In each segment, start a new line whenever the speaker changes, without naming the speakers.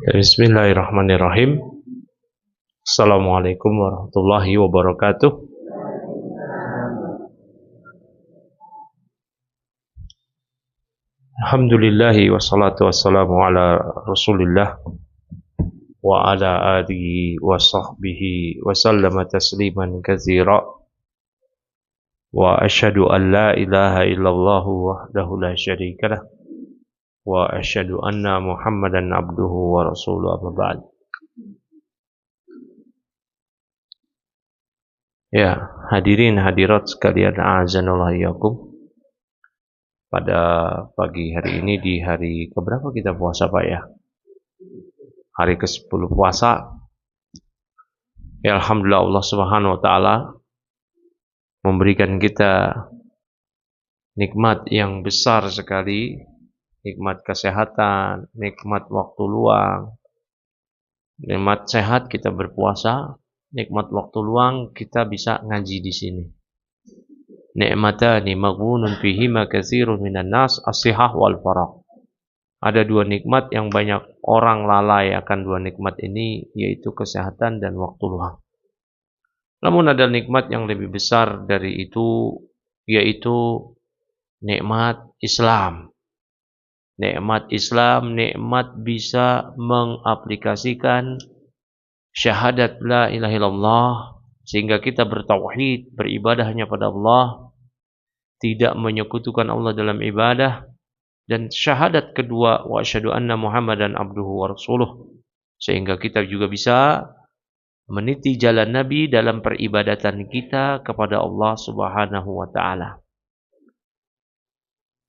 Bismillahirrahmanirrahim. Assalamualaikum warahmatullahi wabarakatuh. Alhamdulillahi wassalatu wassalamu ala rasulillah wa ala alihi wa sahbihi wa sallama tasliman katsira wa asyhadu an la ilaha illallah wahdahu la syarikalah wa asyhadu anna Muhammadan abduhu wa rasuluhu amma ba'd. Ya, hadirin hadirat sekalian, a'azanallahu iyyakum. Pada pagi hari ini, di hari keberapa kita puasa Pak ya? Hari ke-10 puasa. Ya, alhamdulillah Allah Subhanahu wa taala memberikan kita nikmat yang besar sekali, nikmat kesehatan, nikmat waktu luang. Nikmat sehat kita berpuasa, nikmat waktu luang kita bisa ngaji di sini. Ni'matani maghbunun fihima katsirun minan nas as-sihah wal faragh. Ada dua nikmat yang banyak orang lalai akan dua nikmat ini, yaitu kesehatan dan waktu luang. Namun ada nikmat yang lebih besar dari itu, yaitu nikmat Islam. Nikmat Islam, nikmat bisa mengaplikasikan syahadat la ilaha illallah, sehingga kita bertauhid, beribadah hanya pada Allah, tidak menyekutukan Allah dalam ibadah, dan syahadat kedua wa asyhadu anna Muhammadan abduhu wa rasuluh, sehingga kita juga bisa meniti jalan Nabi dalam peribadatan kita kepada Allah Subhanahu wa taala.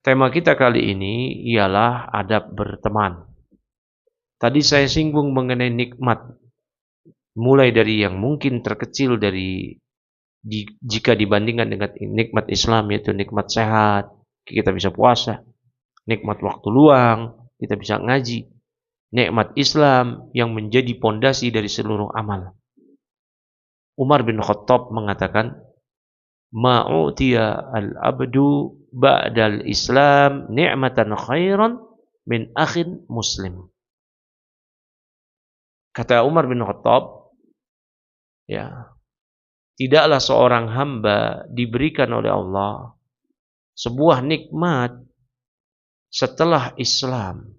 Tema kita kali ini ialah adab berteman. Tadi saya singgung mengenai nikmat, mulai dari yang mungkin terkecil jika dibandingkan dengan nikmat Islam, yaitu nikmat sehat, kita bisa puasa, nikmat waktu luang, kita bisa ngaji, nikmat Islam yang menjadi pondasi dari seluruh amal. Umar bin Khattab mengatakan, ma'utiya al-abdu ba'dal Islam ni'matan khairan min akhin muslim. Kata Umar bin Khattab, ya, tidaklah seorang hamba diberikan oleh Allah sebuah nikmat setelah Islam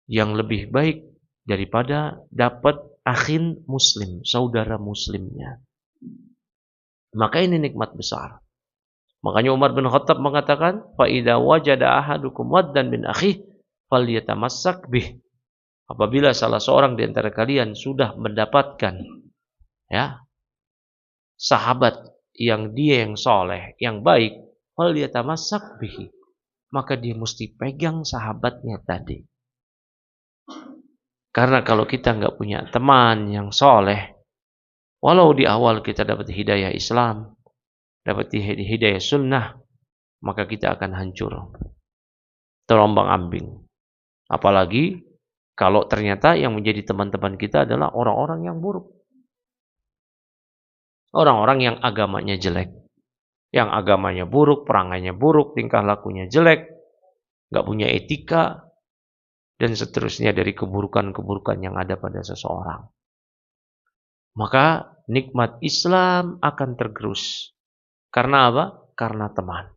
yang lebih baik daripada dapat akhin muslim, saudara muslimnya. Maka ini nikmat besar. Makanya Umar bin Khattab mengatakan, fa idza wajada ahadukum waddan min akhihi falyatamassak bih. Apabila salah seorang di antara kalian sudah mendapatkan, ya, sahabat yang dia yang soleh, yang baik, falyatamassak bihi, maka dia mesti pegang sahabatnya tadi. Karena kalau kita nggak punya teman yang soleh, walau di awal kita dapat hidayah Islam, dapat hidayah sunnah, maka kita akan hancur, terombang-ambing. Apalagi kalau ternyata yang menjadi teman-teman kita adalah orang-orang yang buruk. Orang-orang yang agamanya jelek, yang agamanya buruk, perangainya buruk, tingkah lakunya jelek, nggak punya etika, dan seterusnya dari keburukan-keburukan yang ada pada seseorang. Maka nikmat Islam akan tergerus. Karena apa? Karena teman.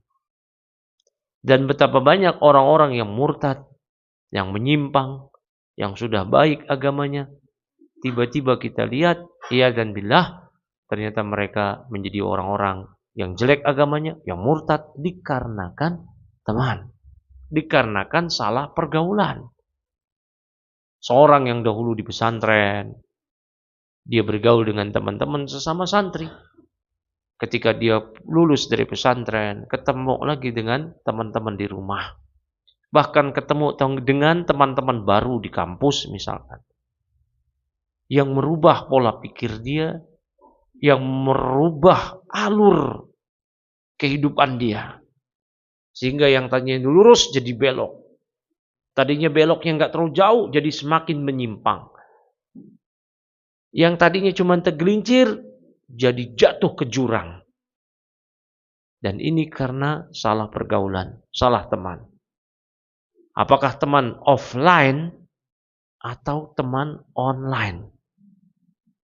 Dan betapa banyak orang-orang yang murtad, yang menyimpang, yang sudah baik agamanya, tiba-tiba kita lihat, iya dan billah, ternyata mereka menjadi orang-orang yang jelek agamanya, yang murtad, dikarenakan teman, dikarenakan salah pergaulan. Seorang yang dahulu di pesantren, dia bergaul dengan teman-teman sesama santri. Ketika dia lulus dari pesantren, ketemu lagi dengan teman-teman di rumah. Bahkan ketemu dengan teman-teman baru di kampus misalkan, yang merubah pola pikir dia, yang merubah alur kehidupan dia. Sehingga yang tadinya lurus jadi belok. Tadinya beloknya nggak terlalu jauh, jadi semakin menyimpang. Yang tadinya cuma tergelincir, jadi jatuh ke jurang. Dan ini karena salah pergaulan, salah teman. Apakah teman offline atau teman online.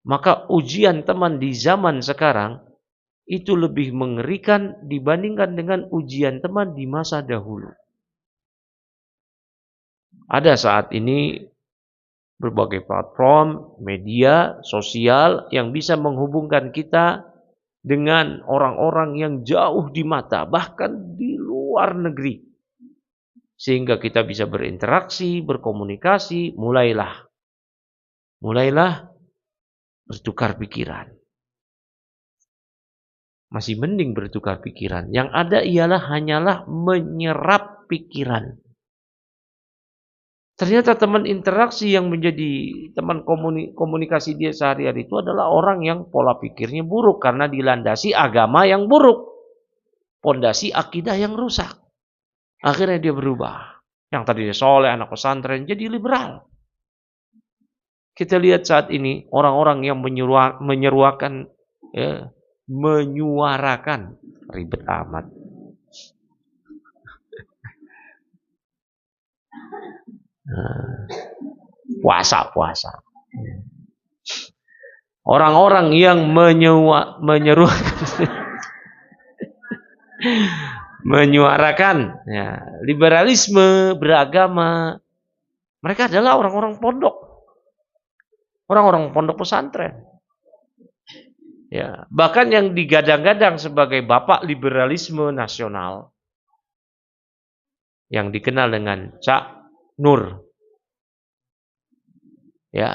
Maka ujian teman di zaman sekarang itu lebih mengerikan dibandingkan dengan ujian teman di masa dahulu. Ada saat ini berbagai platform, media sosial yang bisa menghubungkan kita dengan orang-orang yang jauh di mata, bahkan di luar negeri. Sehingga kita bisa berinteraksi, berkomunikasi, mulailah bertukar pikiran. Masih mending bertukar pikiran. Yang ada hanyalah menyerap pikiran. Ternyata teman interaksi yang menjadi teman komunikasi dia sehari-hari itu adalah orang yang pola pikirnya buruk karena dilandasi agama yang buruk. Pondasi akidah yang rusak. Akhirnya dia berubah. Yang tadinya soleh, anak pesantren, jadi liberal. Kita lihat saat ini orang-orang yang menyuarakan, ribet amat. Puasa. Orang-orang yang menyuarakan liberalisme beragama, mereka adalah orang-orang pondok, orang-orang pondok pesantren. Ya, bahkan yang digadang-gadang sebagai bapak liberalisme nasional, yang dikenal dengan Cak Nur, ya,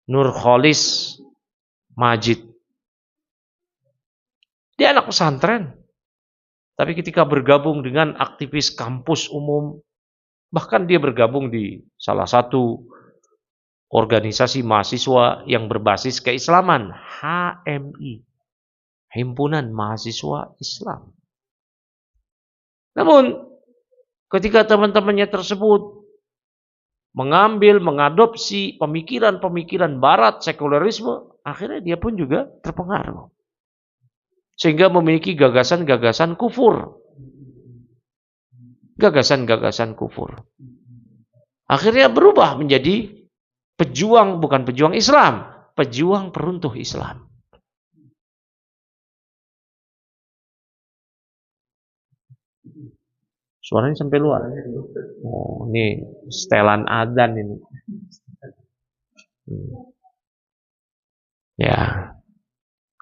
Nur Kholis Majid. Dia anak pesantren. Tapi ketika bergabung dengan aktivis kampus umum, bahkan dia bergabung di salah satu organisasi mahasiswa yang berbasis keislaman, HMI, Himpunan Mahasiswa Islam. Namun, ketika teman-temannya tersebut mengadopsi pemikiran-pemikiran barat, sekularisme, akhirnya dia pun juga terpengaruh. Sehingga memiliki gagasan-gagasan kufur. Gagasan-gagasan kufur. Akhirnya berubah menjadi bukan pejuang Islam, pejuang peruntuh Islam. Suaranya sampai luar. Oh, ini setelan adzan ini. Ya.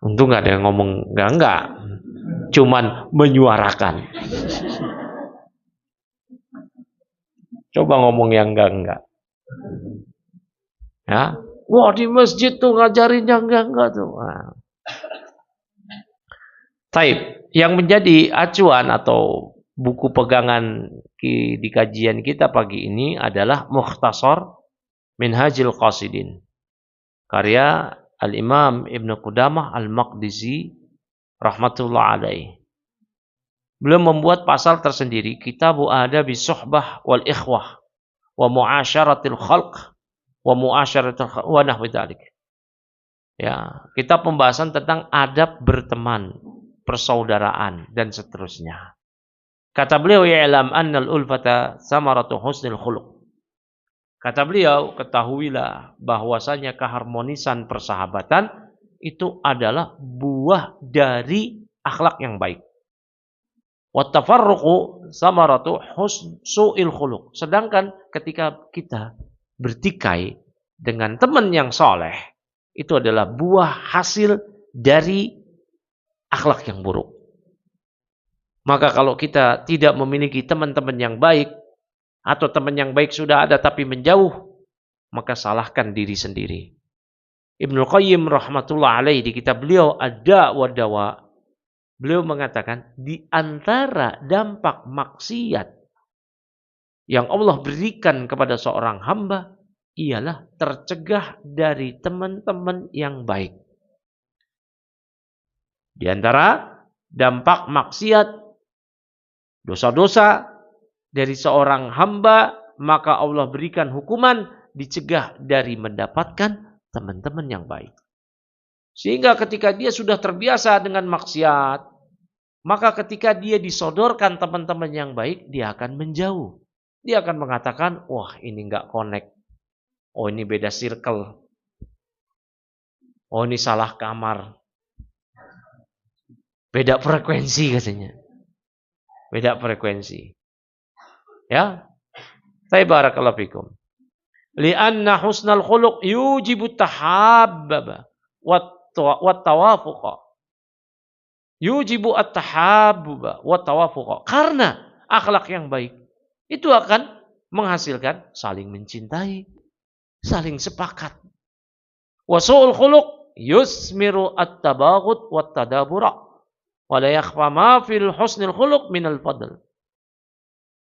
Untung gak ada yang ngomong enggak. Cuman menyuarakan. Coba ngomong yang enggak. Ya. Wah, di masjid tuh ngajarin yang enggak tuh. Nah. Taib. Yang menjadi acuan atau buku pegangan di kajian kita pagi ini adalah Mukhtasar Minhajul Qasidin. Karya Al-Imam Ibn Qudamah Al-Maqdisi rahmatullah alaih. Beliau membuat pasal tersendiri, Kitabu Adabi Suhbah wal Ikhwah wa Mu'asyaratil Khalq wa Mu'asyaratil Khalq wa nahwi dzalik. Ya, kitab pembahasan tentang adab berteman, persaudaraan dan seterusnya. Kata beliau, ya'lam annal ulfata samaratu husnil khuluq. Kata beliau, ketahuilah bahwasanya keharmonisan persahabatan itu adalah buah dari akhlak yang baik. Wattafarruqu samaratu su'il khuluq. Sedangkan ketika kita bertikai dengan teman yang soleh, itu adalah buah hasil dari akhlak yang buruk. Maka kalau kita tidak memiliki teman-teman yang baik, atau teman yang baik sudah ada tapi menjauh, maka salahkan diri sendiri. Ibnu Qayyim rahmatullah alaih di kitab beliau Ad-Da' wa Dawa, beliau mengatakan di antara dampak maksiat yang Allah berikan kepada seorang hamba ialah tercegah dari teman-teman yang baik. Di antara dampak maksiat, dosa-dosa dari seorang hamba, maka Allah berikan hukuman, dicegah dari mendapatkan teman-teman yang baik. Sehingga ketika dia sudah terbiasa dengan maksiat, maka ketika dia disodorkan teman-teman yang baik, dia akan menjauh. Dia akan mengatakan, wah ini nggak connect. Oh ini beda circle. Oh ini salah kamar. Beda frekuensi katanya. Beda frekuensi. Ya. Saya barakallahu fikum. Lianna husnal khuluq yujibu tahabbaba wat tawafuqa. Yujibu at-tahabbuba wa tawafuqa. Karena akhlak yang baik itu akan menghasilkan saling mencintai, saling sepakat. Wa su'ul khuluq yusmiru at-tabaghut wa tadabura. Wa la yakhfa ma fil husnil khuluq minal fadl.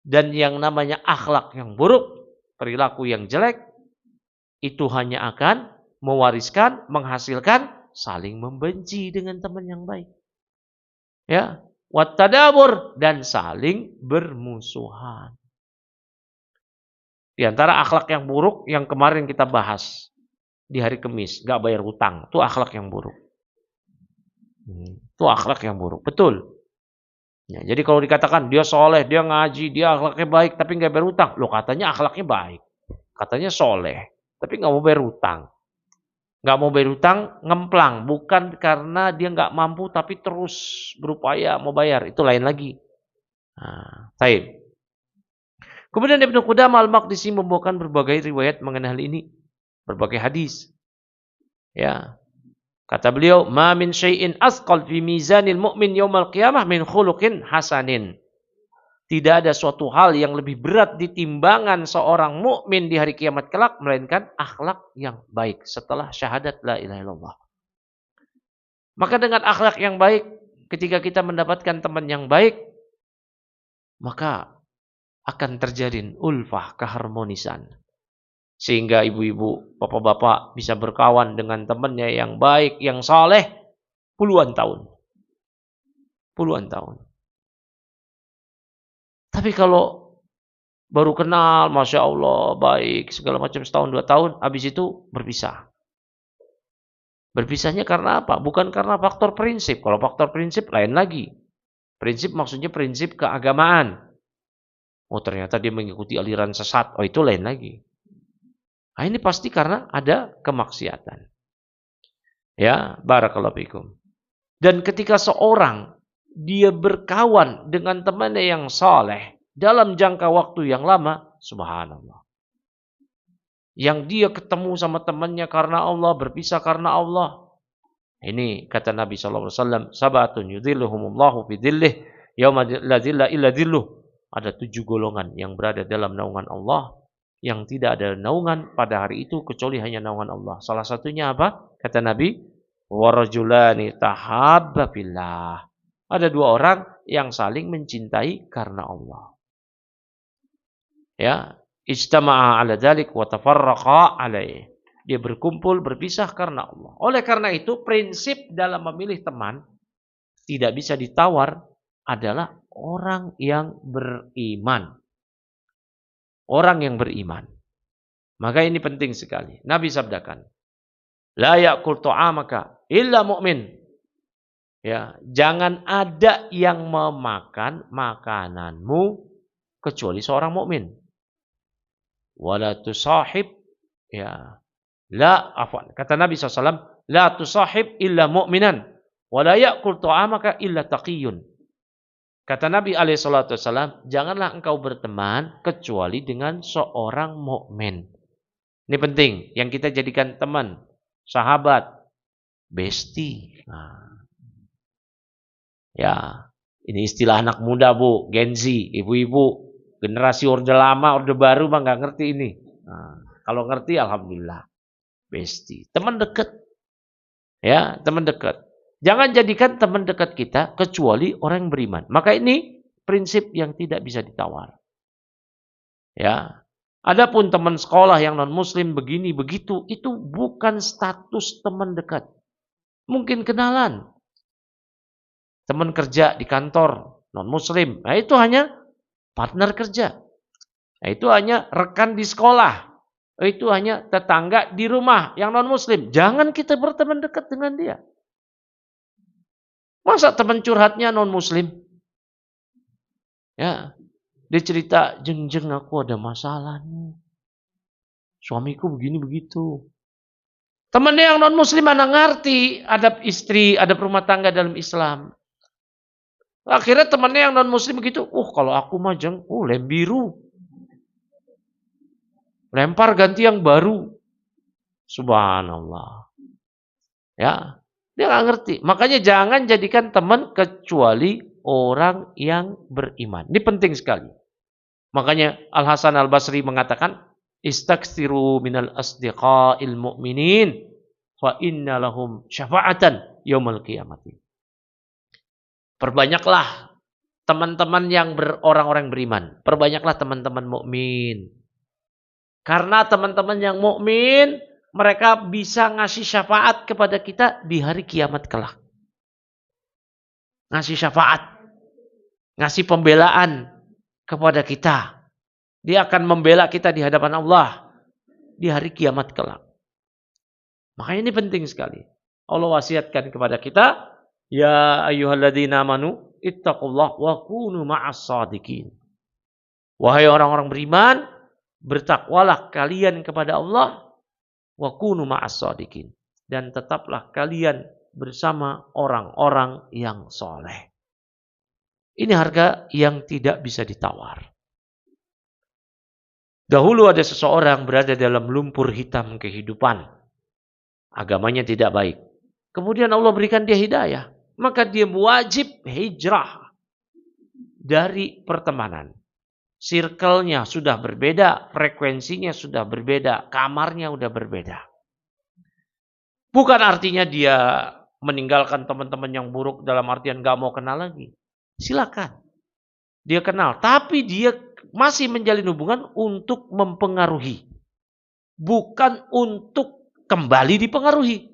Dan yang namanya akhlak yang buruk, perilaku yang jelek, itu hanya akan mewariskan, menghasilkan saling membenci dengan teman yang baik. Ya, wattadabur, dan saling bermusuhan. Di antara akhlak yang buruk yang kemarin kita bahas di hari Kamis, gak bayar hutang, itu akhlak yang buruk. Itu akhlak yang buruk, betul. Ya, jadi kalau dikatakan dia soleh, dia ngaji, dia akhlaknya baik, tapi gak bayar hutang, loh katanya akhlaknya baik, katanya soleh, tapi gak mau bayar hutang. Gak mau bayar hutang, ngemplang. Bukan karena dia gak mampu, tapi terus berupaya mau bayar. Itu lain lagi. Nah, taib. Kemudian Ibnu Qudamah al-Maqdisi membawakan berbagai riwayat mengenai hal ini. Berbagai hadis. Ya. Kata beliau, "Ma min syai'in asqal fi mizanil mu'min yaumal qiyamah min khuluqin hasanin." Tidak ada suatu hal yang lebih berat di timbangan seorang mukmin di hari kiamat kelak melainkan akhlak yang baik setelah syahadat la ilaha illallah. Maka dengan akhlak yang baik, ketika kita mendapatkan teman yang baik, maka akan terjadi ulfah, keharmonisan. Sehingga ibu-ibu, bapak-bapak bisa berkawan dengan temannya yang baik, yang saleh puluhan tahun. Puluhan tahun. Tapi kalau baru kenal, Masya Allah, baik, segala macam setahun, 2 tahun, habis itu berpisah. Berpisahnya karena apa? Bukan karena faktor prinsip. Kalau faktor prinsip lain lagi. Prinsip maksudnya prinsip keagamaan. Oh ternyata dia mengikuti aliran sesat. Oh itu lain lagi. Nah ini pasti karena ada kemaksiatan. Ya, barakallahu fikum. Dan ketika seorang dia berkawan dengan temannya yang saleh dalam jangka waktu yang lama, subhanallah. Yang dia ketemu sama temannya karena Allah, berpisah karena Allah. Ini kata Nabi SAW, sabatun yudhilluhumullahu fi dhillih yauma la dhilla illa dhilluh. Ada 7 golongan yang berada dalam naungan Allah, yang tidak ada naungan pada hari itu kecuali hanya naungan Allah. Salah satunya apa? Kata Nabi, warajulani tahabba fillah. Ada 2 orang yang saling mencintai karena Allah. Ya, ijtama'a 'ala dzalik wa tafarraqa 'alaihi. Dia berkumpul, berpisah karena Allah. Oleh karena itu, prinsip dalam memilih teman tidak bisa ditawar adalah orang yang beriman. Orang yang beriman. Maka ini penting sekali. Nabi sabdakan, la ya'kul ta'amaka illa mu'min. Ya, jangan ada yang memakan makananmu kecuali seorang mukmin. Wala tusahib, ya, la afwan. Kata Nabi SAW, la tusahib illa mu'minan, wala ya'kul ta'amaka illa taqiyun. Kata Nabi SAW, janganlah engkau berteman kecuali dengan seorang mukmin. Ini penting, yang kita jadikan teman, sahabat, bestie. Nah. Ya, ini istilah anak muda bu, Gen Z, ibu-ibu, generasi orde lama, orde baru mah nggak ngerti ini. Nah, kalau ngerti, alhamdulillah, bestie, teman dekat, ya, teman dekat. Jangan jadikan teman dekat kita kecuali orang yang beriman. Maka ini prinsip yang tidak bisa ditawar. Ya, adapun teman sekolah yang non Muslim begini begitu, itu bukan status teman dekat. Mungkin kenalan. Teman kerja di kantor, non-muslim. Nah itu hanya partner kerja. Nah itu hanya rekan di sekolah. Itu hanya tetangga di rumah yang non-muslim. Jangan kita berteman dekat dengan dia. Masa teman curhatnya non-muslim? Ya, dia cerita, jeng aku ada masalah nih. Suamiku begini begitu. Temannya yang non-muslim mana ngerti adab istri, adab rumah tangga dalam Islam. Akhirnya temannya yang non-muslim begitu, kalau aku mah lem biru. Lempar ganti yang baru. Subhanallah. Ya, dia nggak ngerti. Makanya jangan jadikan teman kecuali orang yang beriman. Ini penting sekali. Makanya Al-Hasan Al-Basri mengatakan, istaksiru minal asdiqa'il mu'minin fa inna lahum syafa'atan yaumil qiyamati. Perbanyaklah teman-teman yang orang-orang beriman. Perbanyaklah teman-teman mukmin. Karena teman-teman yang mukmin, mereka bisa ngasih syafaat kepada kita di hari kiamat kelak. Ngasih syafaat. Ngasih pembelaan kepada kita. Dia akan membela kita di hadapan Allah di hari kiamat kelak. Makanya ini penting sekali. Allah wasiatkan kepada kita, ya ayyuhalladzina amanu ittaqullah wa kunu ma'as shadiqin. Wahai orang-orang beriman, bertakwalah kalian kepada Allah wa kunu ma'as shadiqin, dan tetaplah kalian bersama orang-orang yang soleh. Ini harga yang tidak bisa ditawar. Dahulu ada seseorang berada dalam lumpur hitam kehidupan. Agamanya tidak baik. Kemudian Allah berikan dia hidayah. Maka dia wajib hijrah dari pertemanan. Circle-nya sudah berbeda, frekuensinya sudah berbeda, kamarnya sudah berbeda. Bukan artinya dia meninggalkan teman-teman yang buruk dalam artian gak mau kenal lagi. Silakan. Dia kenal. Tapi dia masih menjalin hubungan untuk mempengaruhi. Bukan untuk kembali dipengaruhi.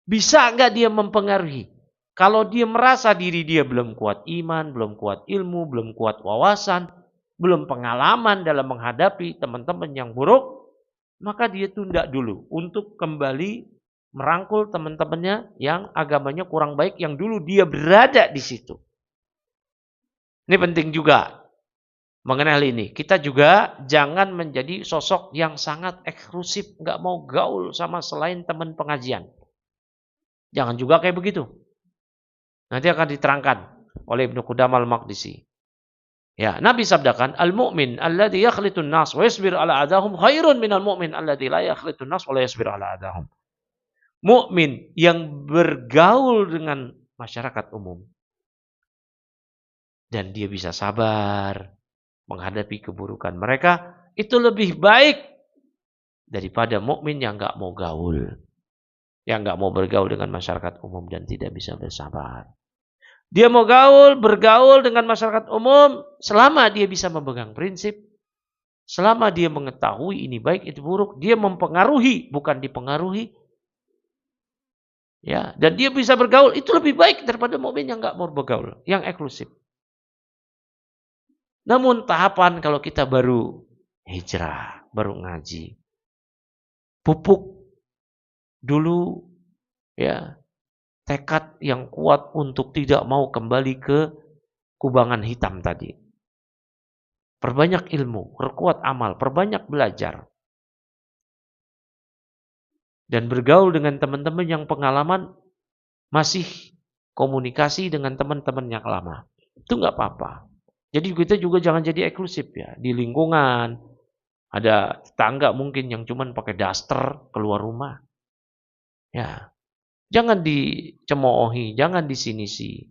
Bisa nggak dia mempengaruhi? Kalau dia merasa diri dia belum kuat iman, belum kuat ilmu, belum kuat wawasan, belum pengalaman dalam menghadapi teman-teman yang buruk, maka dia tunda dulu untuk kembali merangkul teman-temannya yang agamanya kurang baik, yang dulu dia berada di situ. Ini penting juga mengenai hal ini. Kita juga jangan menjadi sosok yang sangat eksklusif, nggak mau gaul sama selain teman pengajian. Jangan juga kayak begitu. Nanti akan diterangkan oleh Ibnu Qudamah Al-Maqdisi. Ya, Nabi sabdakan, al-mu'min alladhi yakhlitun nas wa yasbir ala adahum khairun minal mu'min alladhi la yakhlitun nas wa la yasbir ala adahum. Mukmin yang bergaul dengan masyarakat umum dan dia bisa sabar menghadapi keburukan mereka, itu lebih baik daripada mukmin yang enggak mau gaul. Yang enggak mau bergaul dengan masyarakat umum dan tidak bisa bersabar. Dia mau bergaul dengan masyarakat umum selama dia bisa memegang prinsip, selama dia mengetahui ini baik itu buruk, dia mempengaruhi bukan dipengaruhi. Ya, dan dia bisa bergaul, itu lebih baik daripada mukmin yang enggak mau bergaul, yang eksklusif. Namun tahapan kalau kita baru hijrah, baru ngaji, pupuk dulu ya tekad yang kuat untuk tidak mau kembali ke kubangan hitam tadi. Perbanyak ilmu, perkuat amal, perbanyak belajar. Dan bergaul dengan teman-teman yang pengalaman masih komunikasi dengan teman-teman yang lama. Itu nggak apa-apa. Jadi kita juga jangan jadi eksklusif ya. Di lingkungan ada tetangga mungkin yang cuman pakai daster keluar rumah. Ya. Jangan dicemoohi, jangan disinisi.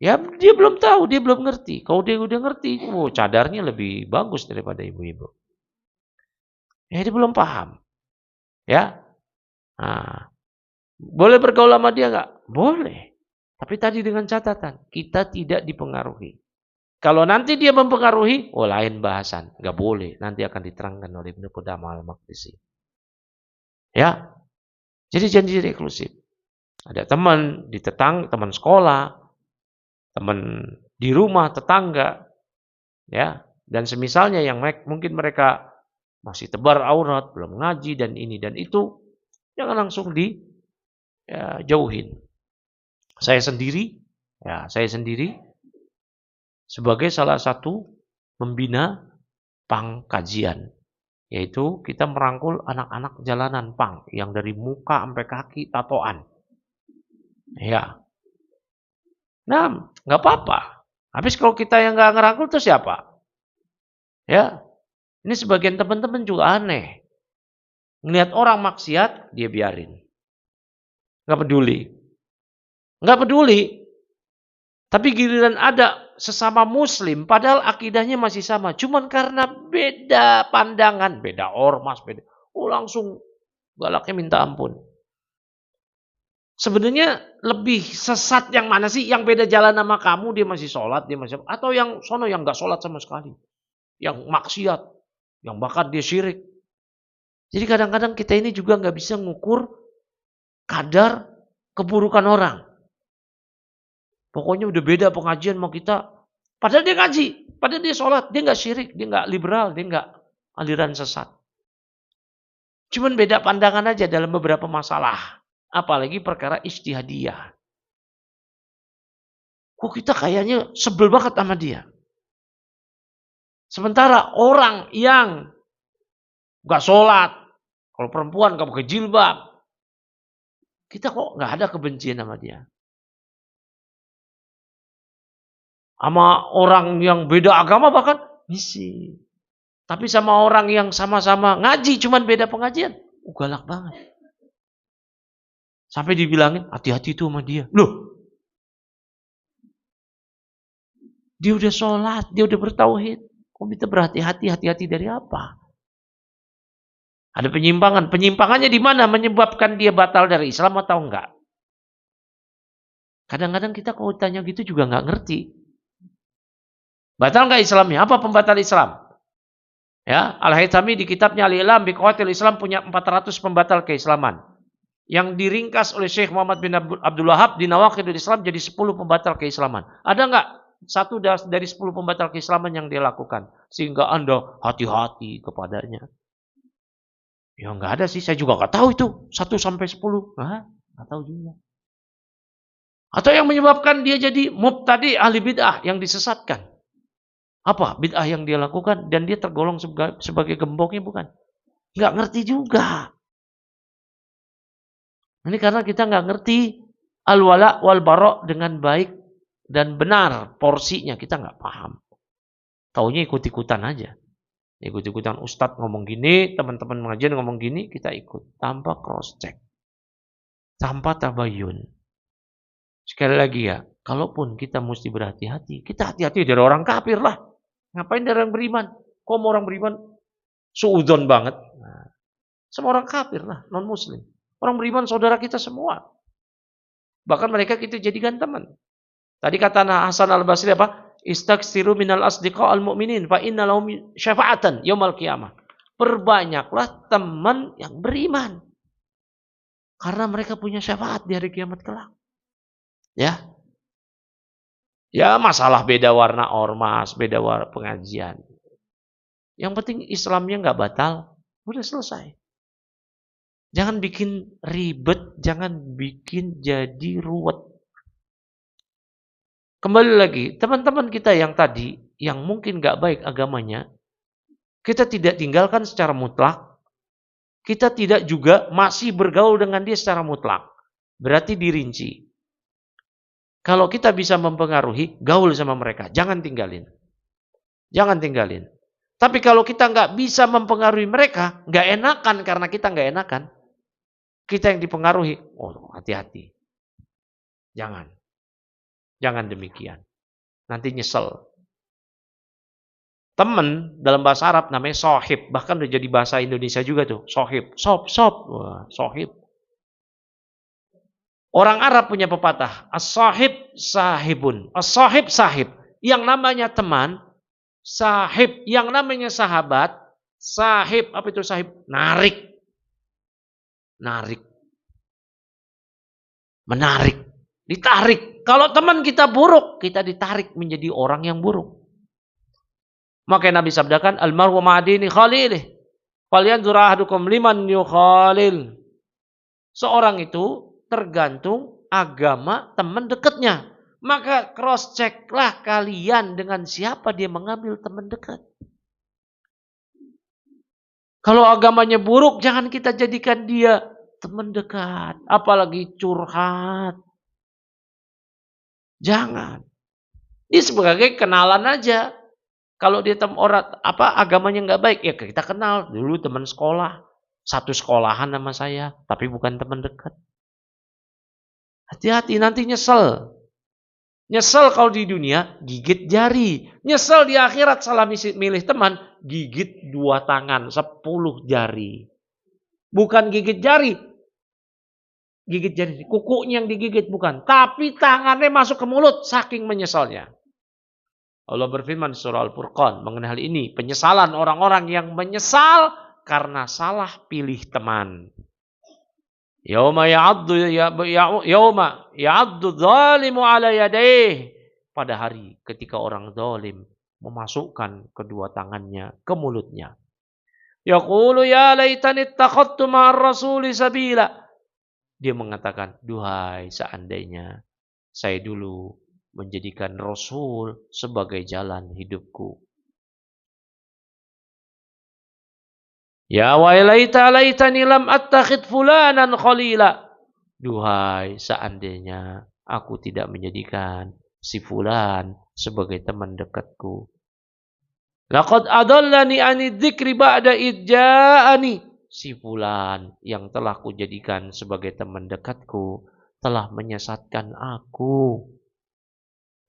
Ya, dia belum tahu, dia belum ngerti. Kalau dia udah ngerti, cadarnya lebih bagus daripada ibu-ibu. Ya, dia belum paham. Ya. Nah, boleh bergaul sama dia nggak? Boleh. Tapi tadi dengan catatan, kita tidak dipengaruhi. Kalau nanti dia mempengaruhi, lain bahasan. Nggak boleh. Nanti akan diterangkan oleh Ibnu Qudamah Al-Maqdisi. Ya. Jadi jangan jadi eksklusif. Ada teman di teman sekolah, teman di rumah, tetangga. Ya. Dan semisalnya yang mungkin mereka masih tebar aurat, belum ngaji, dan ini dan itu. Jangan langsung dijauhin. Saya sendiri sebagai salah satu pembina pangkajian Yaitu kita merangkul anak-anak jalanan, pang, yang dari muka sampai kaki tatoan. Ya. Nah, nggak apa-apa. Habis kalau kita yang nggak ngerangkul, terus siapa? Ya. Ini sebagian teman-teman juga aneh. Ngelihat orang maksiat, dia biarin. Nggak peduli. Nggak peduli. Tapi giliran ada sesama muslim, padahal akidahnya masih sama. Cuman karena beda pandangan, beda ormas, beda. Langsung galaknya minta ampun. Sebenarnya lebih sesat yang mana sih? Yang beda jalan sama kamu, dia masih sholat, dia masih, atau yang sono yang nggak sholat sama sekali. Yang maksiat, yang bahkan dia syirik. Jadi kadang-kadang kita ini juga nggak bisa ngukur kadar keburukan orang. Pokoknya udah beda pengajian sama kita. Padahal dia ngaji, padahal dia sholat, dia nggak syirik, dia nggak liberal, dia nggak aliran sesat. Cuman beda pandangan aja dalam beberapa masalah. Apalagi perkara ijtihadiyah. Kok kita kayaknya sebel banget sama dia. Sementara orang yang nggak sholat, kalau perempuan nggak pakai jilbab, kita kok nggak ada kebencian sama dia. Sama orang yang beda agama bahkan misi. Tapi sama orang yang sama-sama ngaji cuman beda pengajian, galak banget. Sampai dibilangin hati-hati tuh sama dia. Loh. Dia udah sholat, dia udah bertauhid. Kok kita berhati-hati, hati-hati dari apa? Ada penyimpangan. Penyimpangannya di mana? Menyebabkan dia batal dari Islam atau enggak? Kadang-kadang kita kalau tanya gitu juga nggak ngerti. Batal nggak Islamnya? Apa pembatal Islam? Ya, Al-Haythami di kitabnya Al-Ilam bi Qawaidil Islam punya 400 pembatal keislaman. Yang diringkas oleh Syekh Muhammad bin Abdul Wahab di Nawaqidul Islam jadi 10 pembatal keislaman. Ada nggak satu dari 10 pembatal keislaman yang dia lakukan? Sehingga Anda hati-hati kepadanya. Ya nggak ada sih, saya juga nggak tahu itu 1 sampai 10. Nggak tahu juga. Atau yang menyebabkan dia jadi mubtadi ahli bid'ah yang disesatkan. Apa bid'ah yang dia lakukan dan dia tergolong sebagai gembongnya bukan? Nggak ngerti juga. Ini karena kita nggak ngerti al-wala wal bara dengan baik dan benar porsinya, kita nggak paham. Taunya ikut-ikutan aja. Ikut-ikutan ustadz ngomong gini, teman-teman pengajian ngomong gini, kita ikut tanpa cross check. Tanpa tabayun. Sekali lagi ya, kalaupun kita mesti berhati-hati, kita hati-hati dari orang kafir lah. Ngapain dari orang beriman? Kok mau orang beriman suudzon banget? Nah, semua orang kafir lah, non muslim. Orang beriman saudara kita semua. Bahkan mereka kita jadikan teman. Tadi kata Hasan al-Basri apa? Istaksiru minal asdiqa al-mu'minin fa inna lahum syafa'atan yaumal qiyamah. Perbanyaklah teman yang beriman. Karena mereka punya syafaat di hari kiamat kelak. Ya. Ya masalah beda warna ormas, beda warna pengajian. Yang penting Islamnya nggak batal, udah selesai. Jangan bikin ribet, jangan bikin jadi ruwet. Kembali lagi, teman-teman kita yang tadi, yang mungkin nggak baik agamanya, kita tidak tinggalkan secara mutlak. Kita tidak juga masih bergaul dengan dia secara mutlak. Berarti dirinci. Kalau kita bisa mempengaruhi, gaul sama mereka. Jangan tinggalin. Jangan tinggalin. Tapi kalau kita nggak bisa mempengaruhi mereka, nggak enakan karena kita nggak enakan, kita yang dipengaruhi, oh hati-hati. Jangan. Jangan demikian. Nanti nyesel. Teman dalam bahasa Arab namanya sohib. Bahkan udah jadi bahasa Indonesia juga tuh. Sohib. Sob. Wah, sohib. Orang Arab punya pepatah, as-sahib sahibun. As-sahib sahib. Yang namanya teman, sahib. Yang namanya sahabat, sahib. Apa itu sahib? Narik. Narik. Menarik. Ditarik. Kalau teman kita buruk, kita ditarik menjadi orang yang buruk. Maka Nabi sabdakan, al-mar'u ma'adini khalilih. Falyanzur ahadukum liman yukhalil. Seorang itu tergantung agama teman dekatnya. Maka cross checklah kalian dengan siapa dia mengambil teman dekat. Kalau agamanya buruk, jangan kita jadikan dia teman dekat, apalagi curhat. Jangan. Dia sebagai kenalan aja. Kalau dia agamanya nggak baik, ya kita kenal dulu teman sekolah, satu sekolahan sama saya, tapi bukan teman dekat. Hati-hati nanti nyesel. Nyesel kalau di dunia, gigit jari. Nyesel di akhirat salah milih teman, gigit 2 tangan, 10 jari. Bukan gigit jari. Gigit jari, kukunya yang digigit bukan. Tapi tangannya masuk ke mulut, saking menyesalnya. Allah berfirman surah Al-Furqan mengenai hal ini. Penyesalan orang-orang yang menyesal karena salah pilih teman. Yauma ya'addu zalimu ala yadayh. Pada hari ketika orang zalim memasukkan kedua tangannya ke mulutnya. Yaqulu ya laitani ittakhadtu ma'ar rasuli sabila. Dia mengatakan, duhai seandainya saya dulu menjadikan Rasul sebagai jalan hidupku. Ya wailaita laitani lam attakhid fulanan khalila. Duhai seandainya aku tidak menjadikan si fulan sebagai teman dekatku. Laqad adallani ani dzikri ba'da idja'ani. Si fulan yang telah kujadikan sebagai teman dekatku telah menyesatkan aku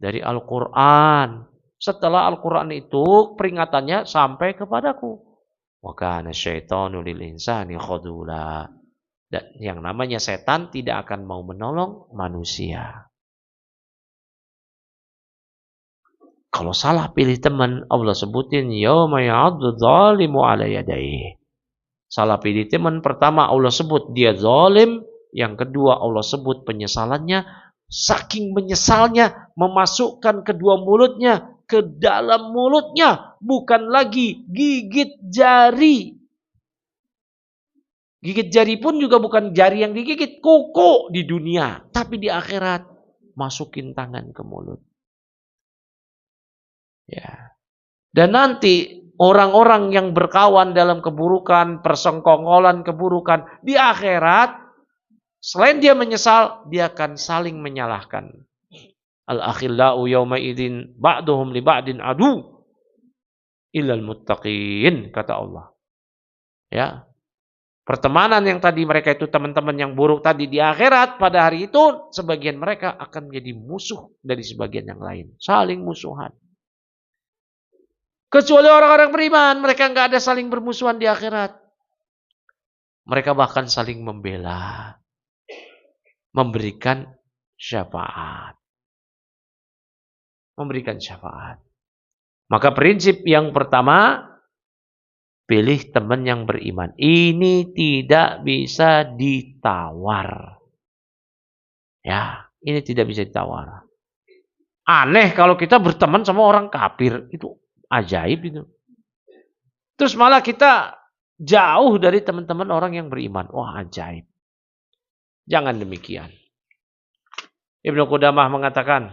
dari Al-Quran. Setelah Al-Quran itu peringatannya sampai kepadaku. Wa kana syaitanu lil insani khadula. Dan yang namanya setan tidak akan mau menolong manusia. Kalau salah pilih teman, Allah sebutin yauma ya'addu dzalimu ala yadayhi. Salah pilih teman, pertama Allah sebut dia zalim, yang kedua Allah sebut penyesalannya, saking menyesalnya memasukkan kedua mulutnya ke dalam mulutnya, bukan lagi gigit jari. Gigit jari pun juga bukan jari yang digigit, kuku di dunia, tapi di akhirat masukin tangan ke mulut. Ya. Dan nanti orang-orang yang berkawan dalam keburukan, persengkongolan keburukan di akhirat, selain dia menyesal, dia akan saling menyalahkan. Al-akhillau yawma idzin ba'duhum li ba'din adu illal muttaqin, kata Allah. Ya. Pertemanan yang tadi mereka itu teman-teman yang buruk tadi di akhirat, pada hari itu sebagian mereka akan menjadi musuh dari sebagian yang lain, saling musuhan. Kecuali orang-orang beriman, mereka nggak ada saling bermusuhan di akhirat. Mereka bahkan saling membela, memberikan syafaat. Memberikan syafaat. Maka prinsip yang pertama, pilih teman yang beriman. Ini tidak bisa ditawar. Ya, ini tidak bisa ditawar. Aneh kalau kita berteman sama orang kafir, itu ajaib itu. Terus malah kita jauh dari teman-teman orang yang beriman. Wah, ajaib. Jangan demikian. Ibnu Qudamah mengatakan,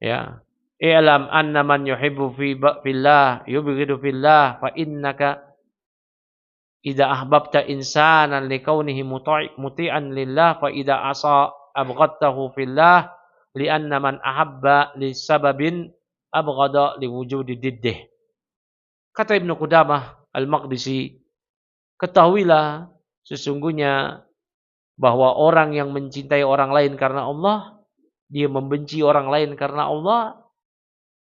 ya, i'lam anna man yuhibbu fillah yubghidu fillah fa innaka idza ahbabta insanan likaunihi muti'an lillah fa idza asa abghadtahu fillah li'anna man ahabba li sababin abghada liwujudi diddih. Kata Ibnu Qudamah Al-Maqdisi, ketahuilah sesungguhnya bahwa orang yang mencintai orang lain karena Allah, dia membenci orang lain karena Allah.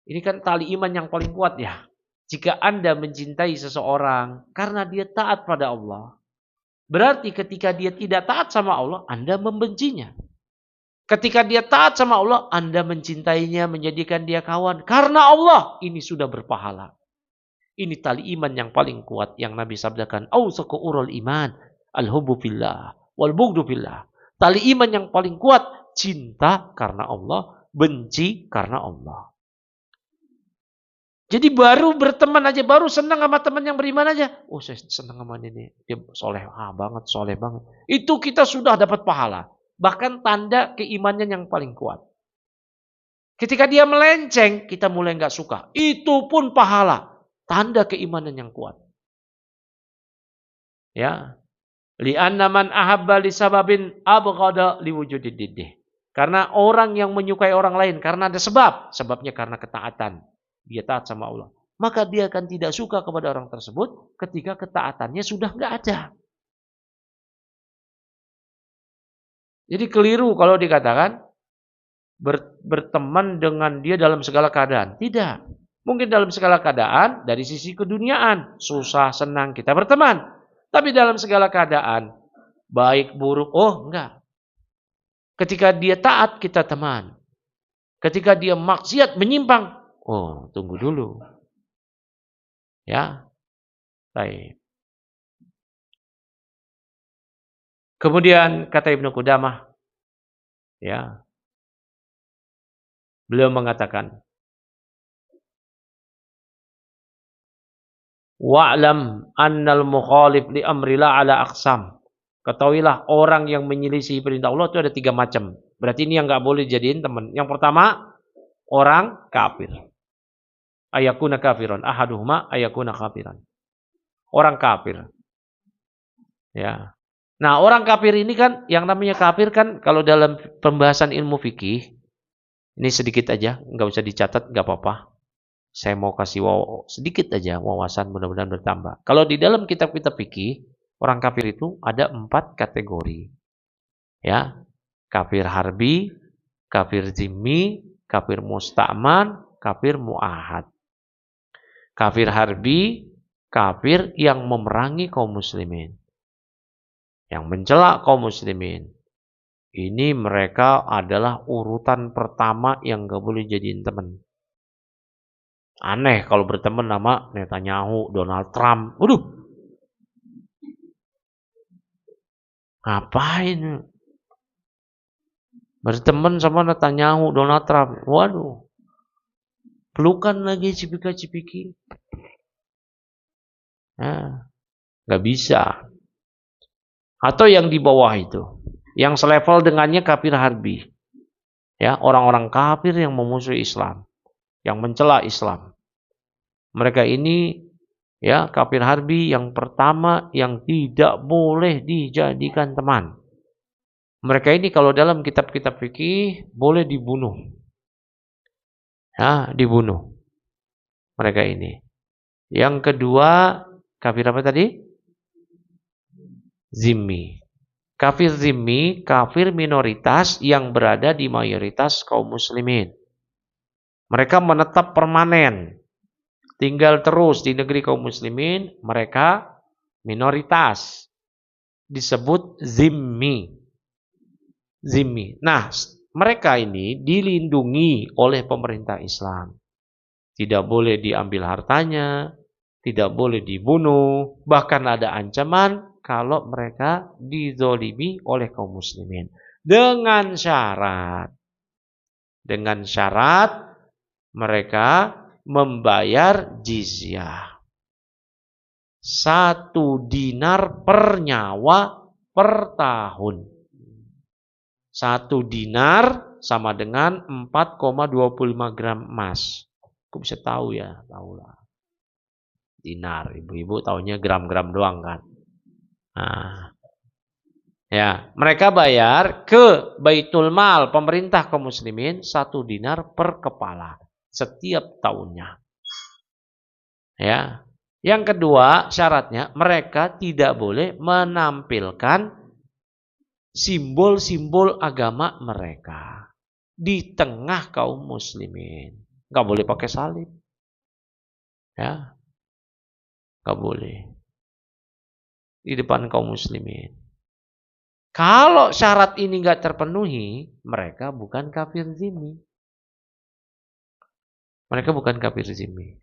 Ini kan tali iman yang paling kuat ya. Jika Anda mencintai seseorang karena dia taat pada Allah, berarti ketika dia tidak taat sama Allah, Anda membencinya. Ketika dia taat sama Allah, Anda mencintainya, menjadikan dia kawan. Karena Allah, ini sudah berpahala. Ini tali iman yang paling kuat yang Nabi sabdakan. Awsaqu urul iman, al-hubbu fillah, wal-bughdu fillah. Tali iman yang paling kuat, cinta karena Allah, benci karena Allah. Jadi baru berteman aja, baru senang sama teman yang beriman aja. Oh, saya senang sama ini. Dia soleh banget, soleh banget. Itu kita sudah dapat pahala. Bahkan tanda keimannya yang paling kuat. Ketika dia melenceng, kita mulai nggak suka. Itu pun pahala. Tanda keimanan yang kuat. Ya. Li'anna man ahabba li sababin abghada liwujudid diddih. Karena orang yang menyukai orang lain karena ada sebab, sebabnya karena ketaatan. Dia taat sama Allah. Maka dia akan tidak suka kepada orang tersebut ketika ketaatannya sudah nggak ada. Jadi keliru kalau dikatakan berteman dengan dia dalam segala keadaan. Tidak. Mungkin dalam segala keadaan dari sisi keduniaan, susah, senang kita berteman. Tapi dalam segala keadaan, baik, buruk, oh enggak. Ketika dia taat, kita teman. Ketika dia maksiat, menyimpang, oh tunggu dulu. Ya, baik. Kemudian kata Ibnu Qudamah, ya, beliau mengatakan, wa'lam annal mukhalif li amrillah ala aqsam. Ketahuilah orang yang menyelisih perintah Allah itu ada 3 macam. Berarti ini yang nggak boleh jadiin teman. Yang pertama, orang kafir. Ayakuna kafiran. Ahaduhuma ayakuna kafiran. Orang kafir. Ya. Nah, orang kafir ini kan, yang namanya kafir kan, kalau dalam pembahasan ilmu fikih, ini sedikit aja, nggak usah dicatat, nggak apa-apa. Saya mau kasih sedikit aja wawasan, mudah-mudahan bertambah. Kalau di dalam kitab-kitab fikih, orang kafir itu ada 4 kategori. Ya, kafir harbi, kafir zimmi, kafir musta'man, kafir mu'ahad. Kafir harbi, kafir yang memerangi kaum muslimin, yang mencela kaum muslimin. Ini mereka adalah urutan pertama yang gak boleh jadiin teman. Aneh kalau berteman sama Netanyahu, Donald Trump. Waduh, ngapain berteman sama Netanyahu, Donald Trump? Waduh, pelukan lagi cipika-cipiki. Nah, gak bisa. Atau yang di bawah itu, yang selevel dengannya kafir harbi. Ya, orang-orang kafir yang memusuhi Islam, yang mencela Islam. Mereka ini, ya, kafir harbi yang pertama yang tidak boleh dijadikan teman. Mereka ini kalau dalam kitab-kitab fikih boleh dibunuh. Ya, dibunuh. Mereka ini. Yang kedua, kafir apa tadi? Zimmi. Kafir zimmi, kafir minoritas yang berada di mayoritas kaum muslimin. Mereka menetap permanen, tinggal terus di negeri kaum muslimin, mereka minoritas. Disebut zimmi. Zimmi. Nah, mereka ini dilindungi oleh pemerintah Islam. Tidak boleh diambil hartanya, tidak boleh dibunuh, bahkan ada ancaman kalau mereka dizolimi oleh kaum muslimin. Dengan syarat mereka membayar jizyah. 1 dinar per nyawa per tahun. 1 dinar sama dengan 4,25 gram emas. Kok bisa tahu ya? Tahulah. Dinar, ibu-ibu taunya gram-gram doang kan. Nah, ya, mereka bayar ke Baitul Mal pemerintah kaum muslimin 1 dinar per kepala setiap tahunnya. Ya. Yang kedua, syaratnya mereka tidak boleh menampilkan simbol-simbol agama mereka di tengah kaum muslimin. Enggak boleh pakai salib. Ya. Enggak boleh. Di depan kaum muslimin. Kalau syarat ini enggak terpenuhi, mereka bukan kafir zimmi. Mereka bukan kafir zimmi.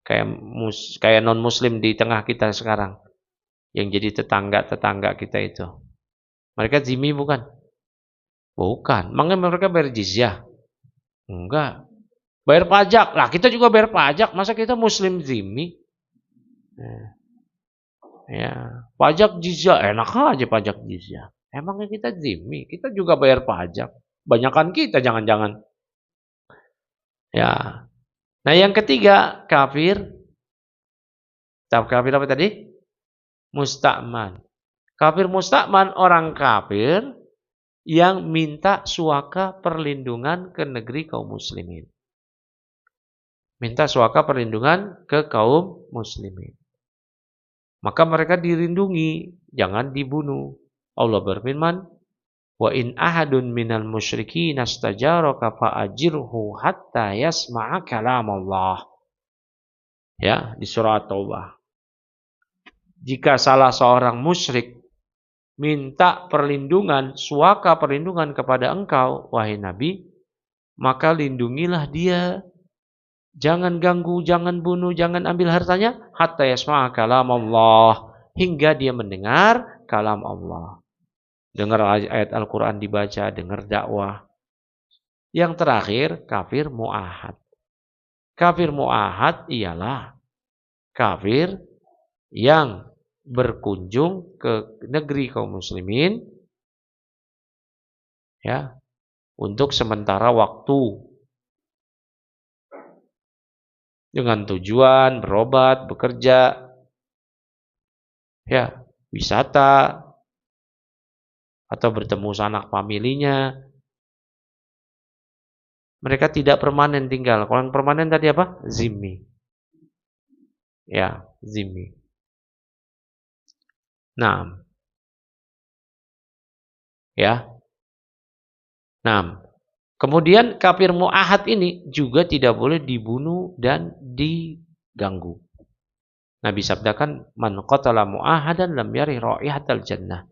Kayak non muslim di tengah kita sekarang. Yang jadi tetangga kita itu. Mereka zimmi bukan? Bukan. Makanya mereka bayar jizyah? Enggak. Bayar pajak. Lah kita juga bayar pajak. Masa kita muslim zimmi? Ya, pajak jizyah, enak aja pajak jizyah. Emangnya kita zimmi, kita juga bayar pajak. Banyakan kita jangan-jangan. Ya. Nah, yang ketiga, kafir. Kafir apa tadi? Musta'man. Kafir musta'man orang kafir yang minta suaka perlindungan ke negeri kaum muslimin. Minta suaka perlindungan ke kaum muslimin. Maka mereka dirindungi, jangan dibunuh. Allah berfirman, "Wa in ahadun minal musyrikin astajaraka fa'ajirhu hatta yasma'a kalam Allah." Ya, di surah At-Taubah. Jika salah seorang musyrik minta perlindungan, suaka perlindungan kepada engkau, wahai Nabi, maka lindungilah dia. Jangan ganggu, jangan bunuh, jangan ambil hartanya, hatta yasma'a kalam Allah, hingga dia mendengar kalam Allah. Dengar ayat Al-Quran dibaca, dengar dakwah. Yang terakhir, kafir mu'ahad. Kafir mu'ahad ialah kafir yang berkunjung ke negeri kaum muslimin ya untuk sementara waktu dengan tujuan berobat, bekerja, ya, wisata atau bertemu sanak familinya. Mereka tidak permanen tinggal. Kalau yang permanen tadi apa? Zimmi. Ya, zimmi. Nah, ya. Nah, kemudian kafir mu'ahad ini juga tidak boleh dibunuh dan diganggu. Nabi sabdakan, "Man qatala mu'ahadan lam yarih raihatal jannah."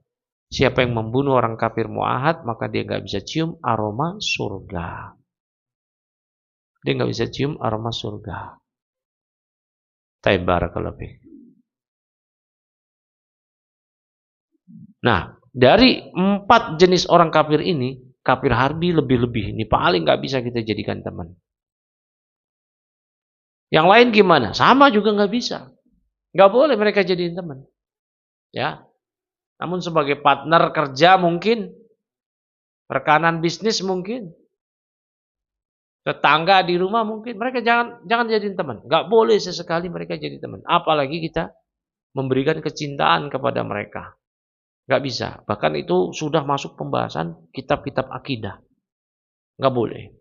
Siapa yang membunuh orang kafir mu'ahad, maka dia nggak bisa cium aroma surga. Dia nggak bisa cium aroma surga. Barakallahu fiik. Nah, dari 4 jenis orang kafir ini, kafir harbi lebih-lebih. Ini paling nggak bisa kita jadikan teman. Yang lain gimana? Sama juga nggak bisa. Nggak boleh mereka jadiin teman. Ya. Namun sebagai partner kerja mungkin, rekanan bisnis mungkin, tetangga di rumah mungkin, mereka jangan jadiin teman. Nggak boleh sesekali mereka jadi teman. Apalagi kita memberikan kecintaan kepada mereka. Nggak bisa. Bahkan itu sudah masuk pembahasan kitab-kitab akidah. Nggak boleh.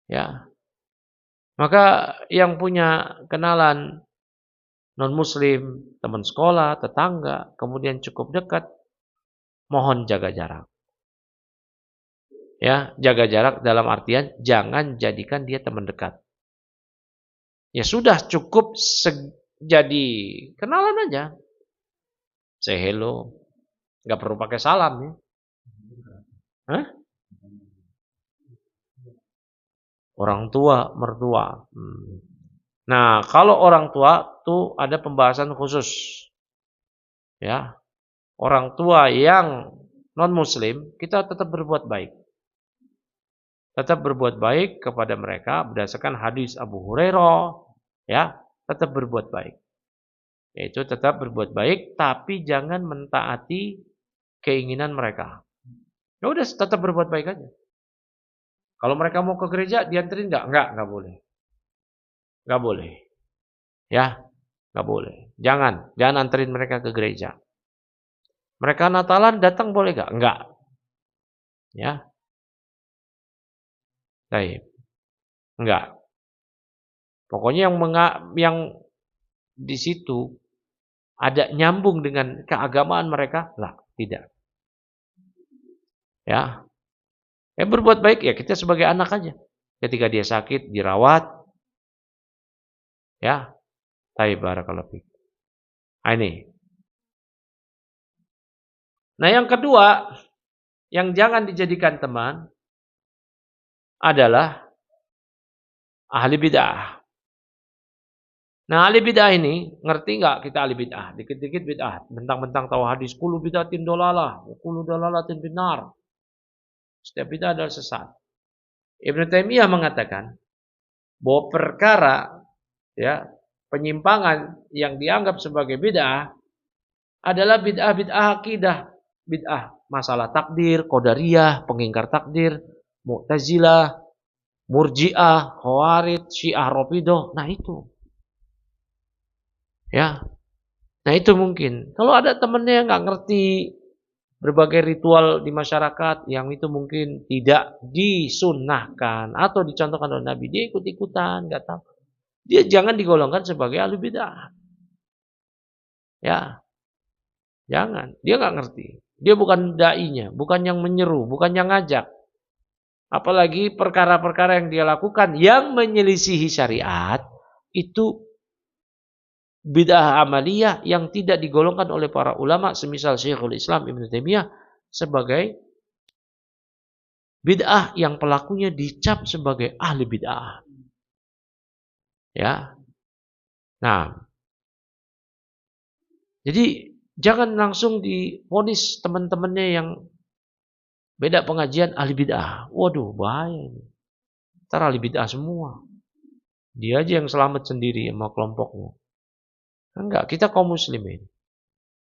Ya. Maka yang punya kenalan non-muslim, teman sekolah, tetangga, kemudian cukup dekat, mohon jaga jarak. Ya, jaga jarak dalam artian jangan jadikan dia teman dekat. Ya sudah cukup jadi kenalan aja. Say hello. Nggak perlu pakai salam ya. Hah? Orang tua, mertua. Nah, kalau orang tua tuh ada pembahasan khusus. Ya. Orang tua yang non-muslim, kita tetap berbuat baik. Tetap berbuat baik kepada mereka berdasarkan hadis Abu Hurairah, ya, tetap berbuat baik. Yaitu tetap berbuat baik tapi jangan mentaati keinginan mereka. Ya udah tetap berbuat baik aja. Kalau mereka mau ke gereja dianterin enggak boleh. Enggak boleh. Ya, enggak boleh. Jangan anterin mereka ke gereja. Mereka Natalan datang boleh enggak? Enggak. Ya. Baik. Enggak. Pokoknya yang di situ ada nyambung dengan keagamaan mereka, lah, tidak. Ya. Berbuat baik ya kita sebagai anak aja. Ketika dia sakit, dirawat. Ya. Barakallahu fiik. Ini. Nah, yang kedua, yang jangan dijadikan teman adalah ahli bid'ah. Nah, ahli bid'ah ini, ngerti nggak kita ahli bid'ah? Dikit-dikit bid'ah. Bentang-bentang tahu hadis, kullu bid'atin dolalah, kullu dolalatin binar. Setiap bid'ah adalah sesat. Ibnu Taimiyah mengatakan bahwa perkara ya penyimpangan yang dianggap sebagai bid'ah adalah bid'ah akidah, bid'ah masalah takdir, qadariyah, pengingkar takdir, Mu'tazilah, Murji'ah, Khawarij, Syiah Rafidhah. Nah itu. Ya. Nah itu mungkin. Kalau ada temennya yang nggak ngerti berbagai ritual di masyarakat yang itu mungkin tidak disunnahkan atau dicontohkan oleh Nabi, dia ikut-ikutan, nggak tahu. Dia jangan digolongkan sebagai ahli bid'ah. Ya, jangan. Dia nggak ngerti. Dia bukan dai-nya, bukan yang menyeru, bukan yang ngajak. Apalagi perkara-perkara yang dia lakukan yang menyelisihi syariat, itu bid'ah amaliyah yang tidak digolongkan oleh para ulama semisal Syekhul Islam Ibnu Taimiyah sebagai bid'ah yang pelakunya dicap sebagai ahli bid'ah. Ya. Nah, jadi jangan langsung divonis teman-temannya yang beda pengajian ahli bid'ah. Waduh, bahaya ini. Ntar ahli bid'ah semua. Dia aja yang selamat sendiri sama kelompoknya. Enggak, kita kaum muslimin.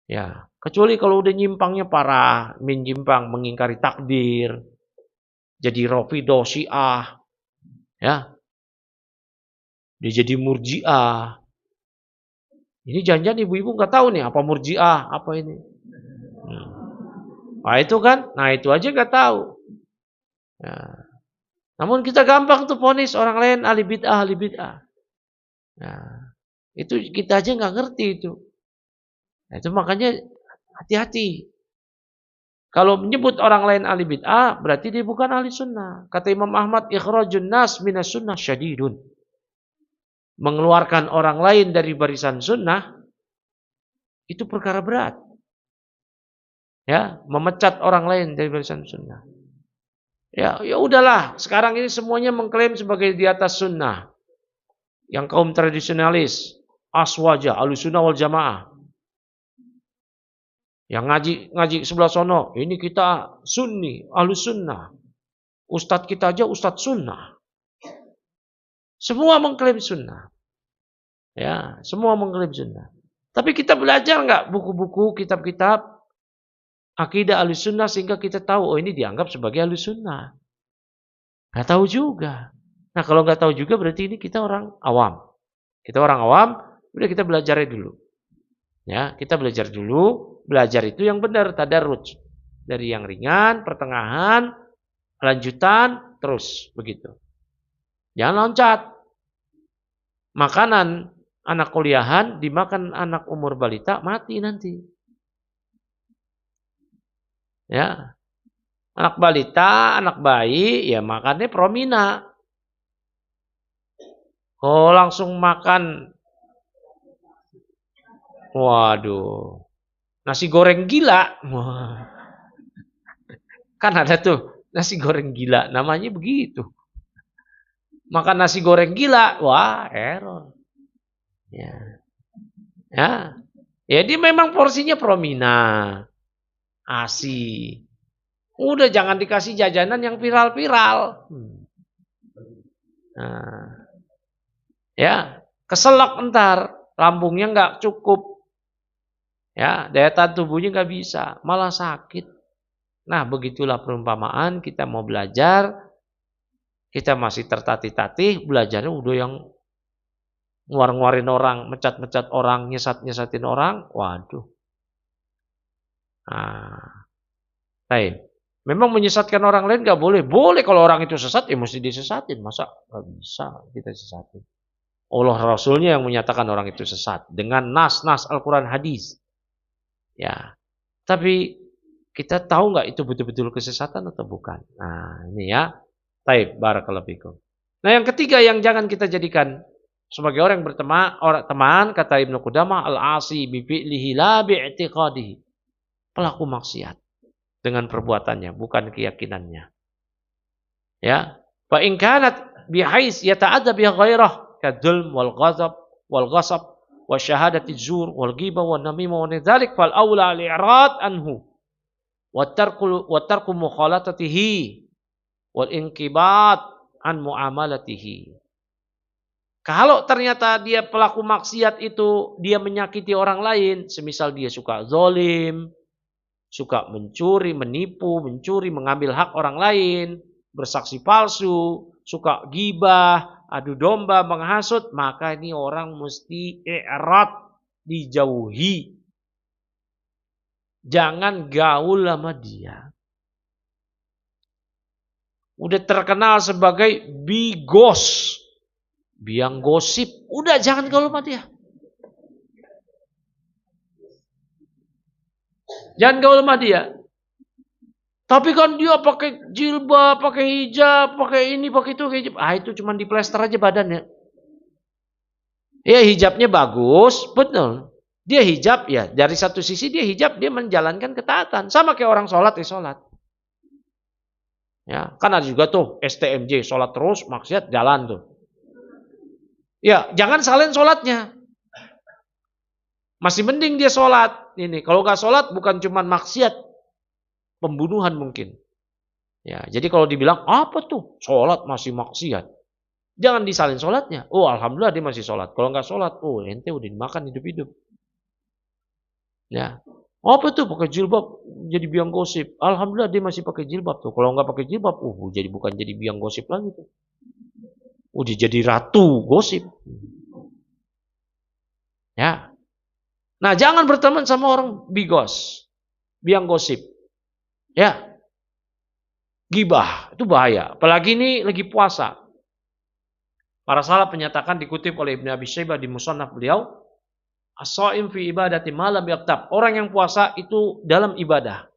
Ya, kecuali kalau udah nyimpangnya parah, menyimpang mengingkari takdir, jadi Rafidhah Syiah, ya. Dia jadi Murji'ah. Ini jangan-jangan ibu-ibu nggak tahu nih apa Murji'ah, apa ini. Nah itu kan, nah itu aja nggak tahu. Nah, namun kita gampang tuh vonis orang lain ahli bid'ah, ahli bid'ah. Nah, itu kita aja nggak ngerti itu. Nah, itu makanya hati-hati. Kalau menyebut orang lain ahli bid'ah, berarti dia bukan ahli sunnah. Kata Imam Ahmad, ikhrajun nas minas sunnah syadidun. Mengeluarkan orang lain dari barisan sunnah, itu perkara berat. Ya, memecat orang lain dari barisan sunnah. Ya udahlah. Sekarang ini semuanya mengklaim sebagai di atas sunnah. Yang kaum tradisionalis, aswaja, ahlussunnah wal jamaah. Yang ngaji sebelah sono, ini kita sunni, ahlus sunnah. Ustadz kita aja ustadz sunnah. Semua mengklaim sunnah. Ya, semua mengklaim sunnah. Tapi kita belajar nggak buku-buku, kitab-kitab akidah ahlus sunnah sehingga kita tahu, oh ini dianggap sebagai ahlus sunnah. Nggak tahu juga. Nah kalau nggak tahu juga berarti ini kita orang awam. Kita orang awam, udah kita belajar dulu. Ya, kita belajar dulu. Belajar itu yang benar, tadarruj. Dari yang ringan, pertengahan, lanjutan, terus begitu. Jangan loncat. Makanan anak kuliahan dimakan anak umur balita mati nanti. Ya. Anak balita, anak bayi, ya makannya promina. Oh, langsung makan. Waduh. Nasi goreng gila. Wah. Kan ada tuh nasi goreng gila, namanya begitu. Makan nasi goreng gila, wah error. Ya. Ya. Ya dia memang porsinya promina. ASI. Udah jangan dikasih jajanan yang viral-viral. Nah. Ya, keselak entar, lambungnya nggak cukup. Ya, daya tahan tubuhnya nggak bisa, malah sakit. Nah, begitulah perumpamaan kita mau belajar, kita masih tertatih-tatih, belajarnya udah yang nguar-nguarin orang, mecat-mecat orang, nyesat-nyesatin orang, waduh. Nah, baik. Memang menyesatkan orang lain nggak boleh. Boleh kalau orang itu sesat, ya mesti disesatin. Masa nggak bisa kita sesatin? Allah Rasulnya yang menyatakan orang itu sesat dengan nas-nas Al-Quran hadis. Ya, tapi kita tahu nggak itu betul-betul kesesatan atau bukan? Nah, ini ya. Taib, barakallahu fikum. Nah, yang ketiga yang jangan kita jadikan sebagai orang yang orang teman, kata Ibnu Qudamah, al-asi bi fi'lihi la bi'tiqadihi. Pelaku maksiat dengan perbuatannya, bukan keyakinannya. Ya, fa in kanat bihais yata'adda bi ghairah kadzulm wal ghadab wal ghasab wa syahadati zur wal ghibah wan namimah wa dzalik fal aula al i'rad anhu wa tarku mukhalatatihi wal inqibat an muamalatihi. Kalau ternyata dia pelaku maksiat itu dia menyakiti orang lain, semisal dia suka zalim, suka mencuri, menipu, mengambil hak orang lain, bersaksi palsu, suka ghibah, adu domba, menghasut, maka ini orang mesti i'rad, dijauhi. Jangan gaul sama dia. Udah terkenal sebagai bigos, biang gosip. Udah jangan gaul sama dia. Jangan gaul sama dia. Tapi kan dia pakai jilbab, pakai hijab, pakai ini, pakai itu, hijab. Itu cuma diplester aja badannya. Ya hijabnya bagus, betul. Dia hijab ya, dari satu sisi dia hijab, dia menjalankan ketaatan. Sama kayak orang sholat, sholat. Ya, kan ada juga tuh STMJ, sholat terus, maksiat jalan tuh. Ya, jangan salin sholatnya. Masih mending dia sholat. Ini, kalau nggak sholat bukan cuma maksiat, pembunuhan mungkin. Ya, jadi kalau dibilang apa tuh sholat masih maksiat, jangan disalin sholatnya. Oh, alhamdulillah dia masih sholat. Kalau nggak sholat, oh ente udah dimakan hidup-hidup. Ya. Apa tuh pakai jilbab jadi biang gosip? Alhamdulillah dia masih pakai jilbab tuh. Kalau nggak pakai jilbab, jadi bukan jadi biang gosip lagi tuh. Udah jadi ratu gosip. Ya. Nah, jangan berteman sama orang bigos, biang gosip. Ya. Gibah itu bahaya. Apalagi ini lagi puasa. Para sahabat menyatakan dikutip oleh Ibnu Abi Syaibah di Musannaf beliau, as-shaim fi ibadati ma lam yaqtab. Orang yang puasa itu dalam ibadah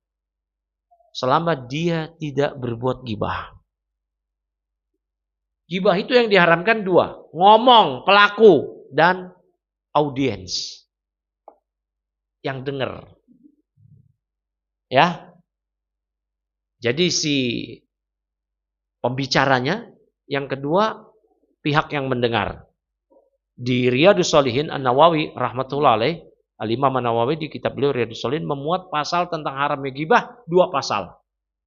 selama dia tidak berbuat gibah. Gibah itu yang diharamkan dua, ngomong pelaku dan audiens yang dengar. Ya. Jadi si pembicaranya, yang kedua pihak yang mendengar. Di Riyadhus Shalihin An-Nawawi rahmatullah alaih, Al-Imam An-Nawawi di kitab beliau Riyadhus Shalihin memuat pasal tentang haramnya gibah, dua pasal.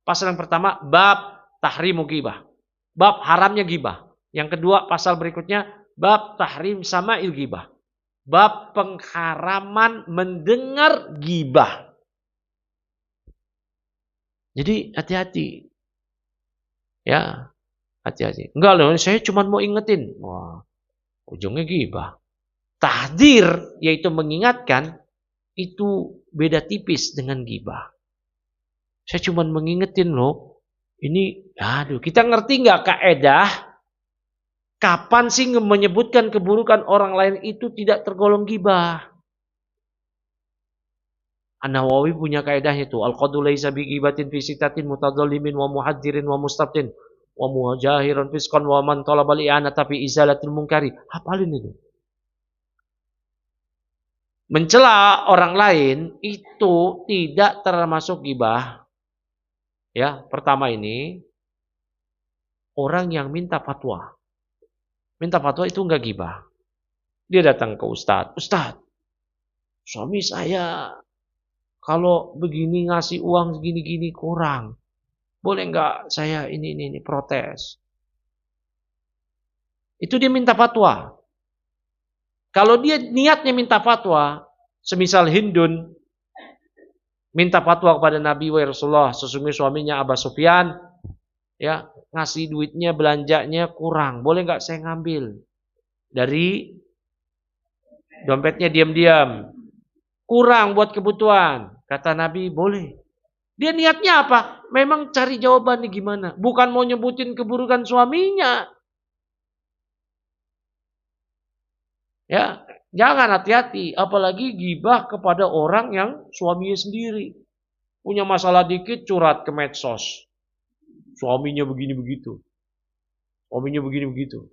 Pasal yang pertama bab tahrimu gibah, bab haramnya gibah. Yang kedua pasal berikutnya bab tahrim sama'il gibah, bab pengharaman mendengar gibah. Jadi hati-hati. Ya, hati-hati. Enggak loh, saya cuma mau ingetin. Wah, ujungnya gibah. Tahdir, yaitu mengingatkan, itu beda tipis dengan gibah. Saya cuma mengingetin loh. Ini, kita ngerti nggak kaedah? Kapan sih menyebutkan keburukan orang lain itu tidak tergolong gibah? An-Nawawi punya kaedahnya itu. Al-qadu laisa bi ghibatin fi sitatin mutadzallimin wa muhadzirin wa mustabtin wa mujahiran fisqan wa man talabal i'anata fi izalatil munkari. Hafalin itu. Mencela orang lain itu tidak termasuk gibah. Ya, pertama ini orang yang minta fatwa. Minta fatwa itu enggak gibah. Dia datang ke ustadz. Ustadz, suami saya kalau begini ngasih uang segini-gini kurang. Boleh enggak saya ini protes? Itu dia minta fatwa. Kalau dia niatnya minta fatwa, semisal Hindun minta fatwa kepada Nabi wa Rasulullah, sesungguhnya suaminya Abu Sufyan ya, ngasih duitnya, belanjanya kurang. Boleh enggak saya ngambil dari dompetnya diam-diam? Kurang buat kebutuhan. Kata Nabi, boleh. Dia niatnya apa? Memang cari jawabannya gimana. Bukan mau nyebutin keburukan suaminya. Ya, jangan, hati-hati. Apalagi gibah kepada orang yang suaminya sendiri. Punya masalah dikit, curhat ke medsos. Suaminya begini begitu. Suaminya begini begitu.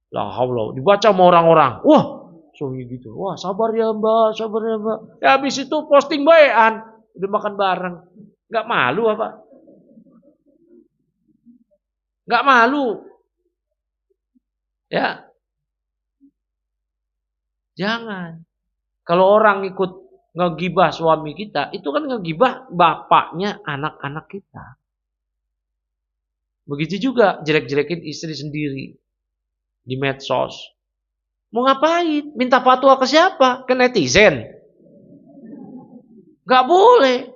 La haula. Dibaca sama orang-orang. Wah, suami gitu. Wah, sabar ya mbak, sabar ya mbak. Ya habis itu posting baean, udah makan bareng. Gak malu apa? Gak malu. Ya. Jangan. Kalau orang ikut ngegibah suami kita, itu kan ngegibah bapaknya anak-anak kita. Begitu juga jelek-jelekin istri sendiri di medsos. Mau ngapain? Minta fatwa ke siapa? Ke netizen? Gak boleh.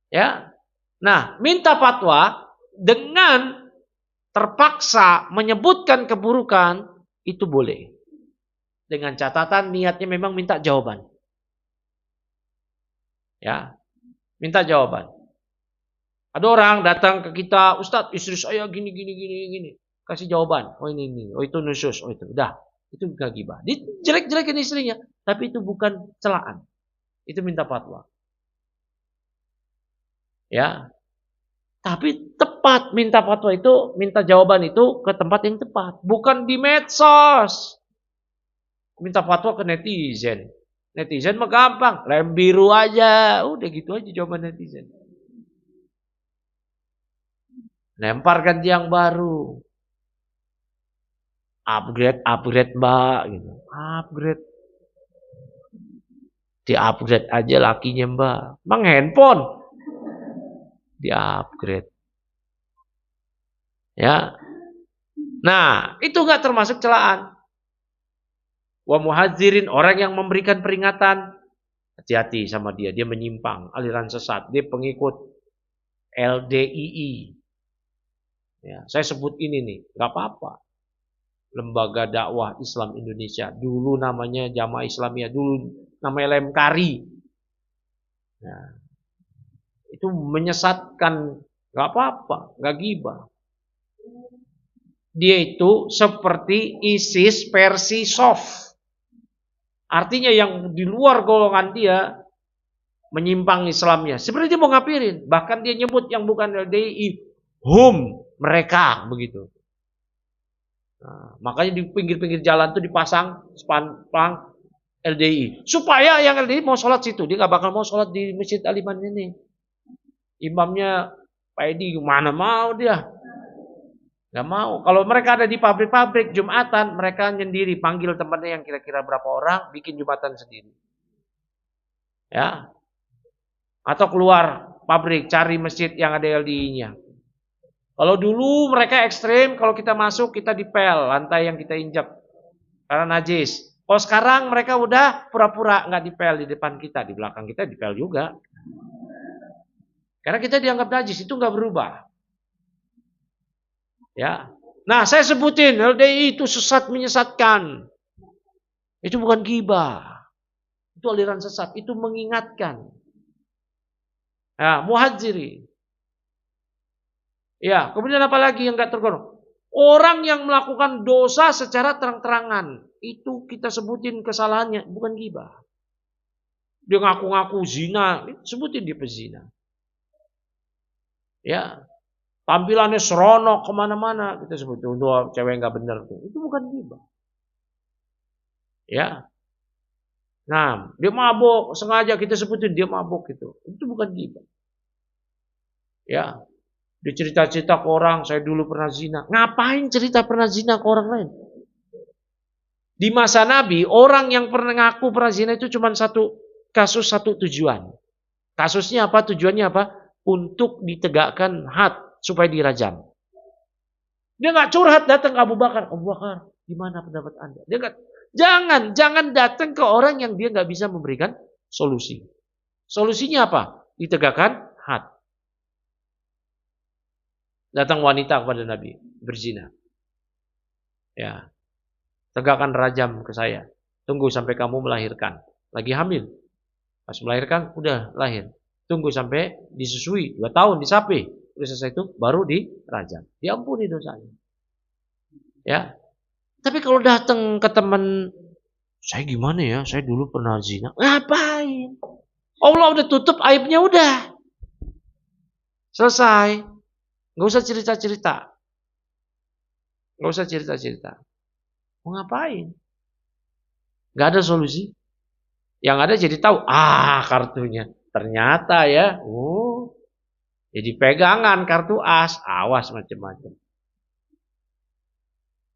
Ya. Nah, minta fatwa dengan terpaksa menyebutkan keburukan itu boleh. Dengan catatan niatnya memang minta jawaban. Ya, minta jawaban. Ada orang datang ke kita, Ustadz, istri saya gini, gini, gini, gini. Kasih jawaban. Oh ini. Oh itu nusus. Oh itu. Udah. Itu bukan gibah. Dia jelek-jelekin istrinya. Tapi itu bukan celaan. Itu minta fatwa. Ya. Tapi tepat minta fatwa itu, minta jawaban itu ke tempat yang tepat. Bukan di medsos. Minta fatwa ke netizen. Netizen mah gampang. Lem biru aja. Udah gitu aja jawaban netizen. Lempar ganti yang baru. Upgrade mbak gitu. Upgrade. Di-upgrade aja lakinya mbak. Bang handphone. Di-upgrade. Ya. Nah, itu enggak termasuk celaan. Wa muhadzirin, orang yang memberikan peringatan. Hati-hati sama dia. Dia menyimpang. Aliran sesat. Dia pengikut LDII. Ya, saya sebut ini nih. Gak apa-apa. Lembaga Dakwah Islam Indonesia. Dulu namanya Jamaah Islamiyah. Dulu namanya Lemkari. Ya. Itu menyesatkan. Gak apa-apa. Gak gibah. Dia itu seperti ISIS versi soft. Artinya yang di luar golongan dia menyimpang Islamnya. Sebenarnya dia mau ngapirin. Bahkan dia nyebut yang bukan LDII. Mereka. Begitu. Nah, makanya di pinggir-pinggir jalan tuh dipasang spanduk LDI. Supaya yang LDI mau sholat situ. Dia gak bakal mau sholat di Masjid Al-Iman ini. Imamnya Pak Edi mana mau dia. Gak mau. Kalau mereka ada di pabrik-pabrik Jumatan, mereka sendiri panggil temannya yang kira-kira berapa orang, bikin Jumatan sendiri. Ya. Atau keluar pabrik, cari masjid yang ada LDI-nya. Kalau dulu mereka ekstrim, kalau kita masuk kita dipel lantai yang kita injak karena najis. Kalau sekarang mereka udah pura-pura nggak dipel di depan kita, di belakang kita dipel juga. Karena kita dianggap najis, itu nggak berubah. Ya. Nah, saya sebutin LDI itu sesat menyesatkan. Itu bukan ghibah. Itu aliran sesat, itu mengingatkan. Ya, muhadziri. Ya, kemudian apa lagi yang enggak tergolong? Orang yang melakukan dosa secara terang-terangan, itu kita sebutin kesalahannya, bukan ghibah. Dia ngaku-ngaku zina, sebutin dia pezina. Ya, tampilannya seronok kemana-mana, kita sebutin itu cewek nggak benar tuh, itu bukan ghibah. Ya, nah dia mabuk, sengaja kita sebutin dia mabuk itu bukan ghibah. Ya. Dia cerita-cerita ke orang, saya dulu pernah zina. Ngapain cerita pernah zina ke orang lain? Di masa Nabi, orang yang pernah ngaku pernah zina itu cuma satu kasus, satu tujuan. Kasusnya apa? Tujuannya apa? Untuk ditegakkan had, supaya dirajam. Dia nggak curhat datang ke Abu Bakar. Abu Bakar, gimana pendapat Anda? Dia nggak, jangan datang ke orang yang dia nggak bisa memberikan solusi. Solusinya apa? Ditegakkan had. Datang wanita kepada Nabi, berzina. Ya. Tegakkan rajam ke saya. Tunggu sampai kamu melahirkan. Lagi hamil. Pas melahirkan, udah lahir. Tunggu sampai disusui. 2 tahun disapi. Udah selesai itu, baru dirajam. Diampuni dosanya. Ya. Tapi kalau datang ke teman, saya gimana ya? Saya dulu pernah zina. Ngapain? Allah udah tutup aibnya, udah. Selesai. Nggak usah cerita-cerita. Nggak usah cerita-cerita. Mau ngapain? Nggak ada solusi. Yang ada jadi tahu. Kartunya. Ternyata ya. Jadi pegangan kartu as. Awas macam-macam.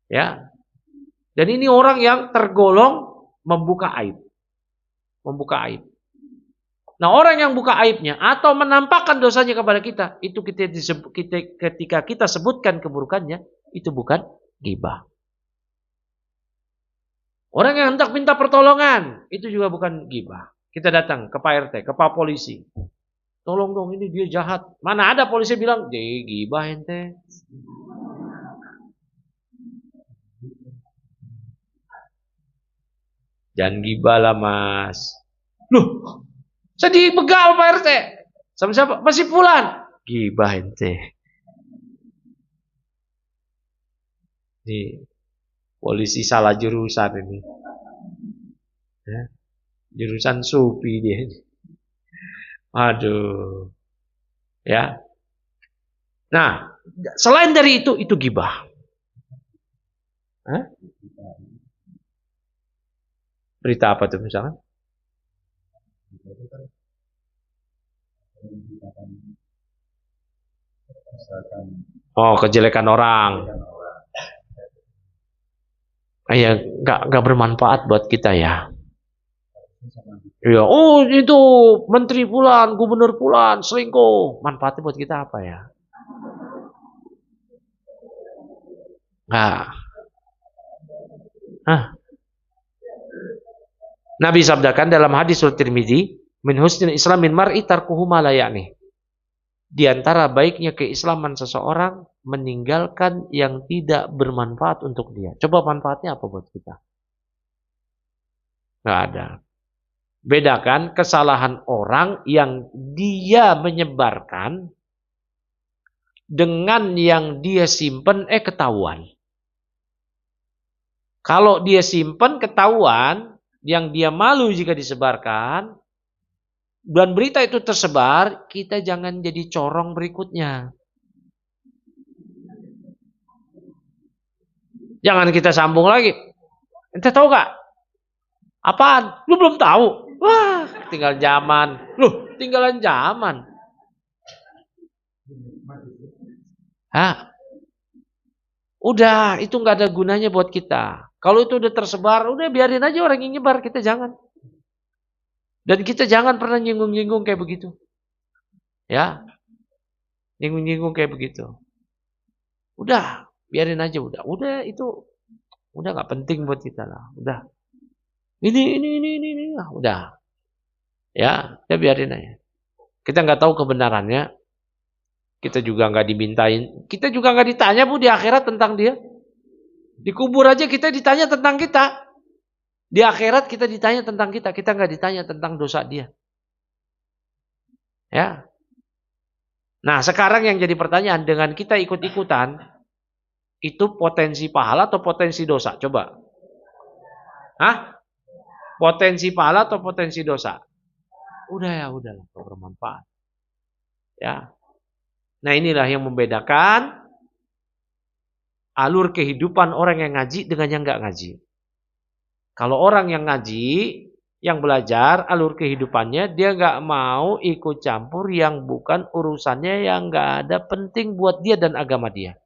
Ya. Dan ini orang yang tergolong membuka aib. Membuka aib. Nah, orang yang buka aibnya atau menampakkan dosanya kepada kita, itu ketika kita sebutkan keburukannya, itu bukan ghibah. Orang yang hendak minta pertolongan, itu juga bukan ghibah. Kita datang ke Pak RT, ke Pak Polisi. Tolong dong, ini dia jahat. Mana ada polisi bilang, ghibah ente. Jangan gibah lah Mas. Loh, saya dibegal Pak RT. Sama siapa? Masih Fulan. Gibah ente. Nih, polisi salah jurusan ini. Ya, jurusan sufi dia. Aduh. Ya. Nah, selain dari itu gibah. Hah? Berita apa tuh misalnya? Oh, kejelekan orang. Ya, nggak bermanfaat buat kita ya. Iya, oh itu menteri Fulan, gubernur Fulan, selingkuh. Manfaatnya buat kita apa ya? Nah, Nabi sabdakan dalam hadis Sunan Tirmizi, min husnil Islam min mar'i tarkuhu ma la ya'ni. Di antara baiknya keislaman seseorang meninggalkan yang tidak bermanfaat untuk dia. Coba manfaatnya apa buat kita? Nggak ada. Bedakan kesalahan orang yang dia menyebarkan dengan yang dia simpen ketahuan. Kalau dia simpen ketahuan, yang dia malu jika disebarkan, dan berita itu tersebar, kita jangan jadi corong berikutnya. Jangan kita sambung lagi. Ente tahu gak? Apaan? Lu belum tahu? Wah, tinggal zaman. Loh, tinggalan zaman. Hah? Udah, itu nggak ada gunanya buat kita. Kalau itu udah tersebar, udah biarin aja orang yang nyebar, kita jangan. Dan kita jangan pernah nyinggung-nyinggung kayak begitu. Ya. Nyinggung-nyinggung kayak begitu. Udah, biarin aja udah. Udah itu udah nggak penting buat kita lah. Udah. Ini. Udah. Ya, kita biarin aja. Kita nggak tahu kebenarannya. Kita juga nggak dimintain. Kita juga nggak ditanya Bu di akhirat tentang dia. Di kubur aja kita ditanya tentang kita. Di akhirat kita ditanya tentang kita. Kita nggak ditanya tentang dosa dia. Ya. Nah sekarang yang jadi pertanyaan, dengan kita ikut-ikutan, itu potensi pahala atau potensi dosa? Coba. Hah? Potensi pahala atau potensi dosa? Udahlah, bermanfaat. Ya. Nah inilah yang membedakan alur kehidupan orang yang ngaji dengan yang nggak ngaji. Kalau orang yang ngaji, yang belajar alur kehidupannya, dia nggak mau ikut campur yang bukan urusannya, yang nggak ada penting buat dia dan agama dia.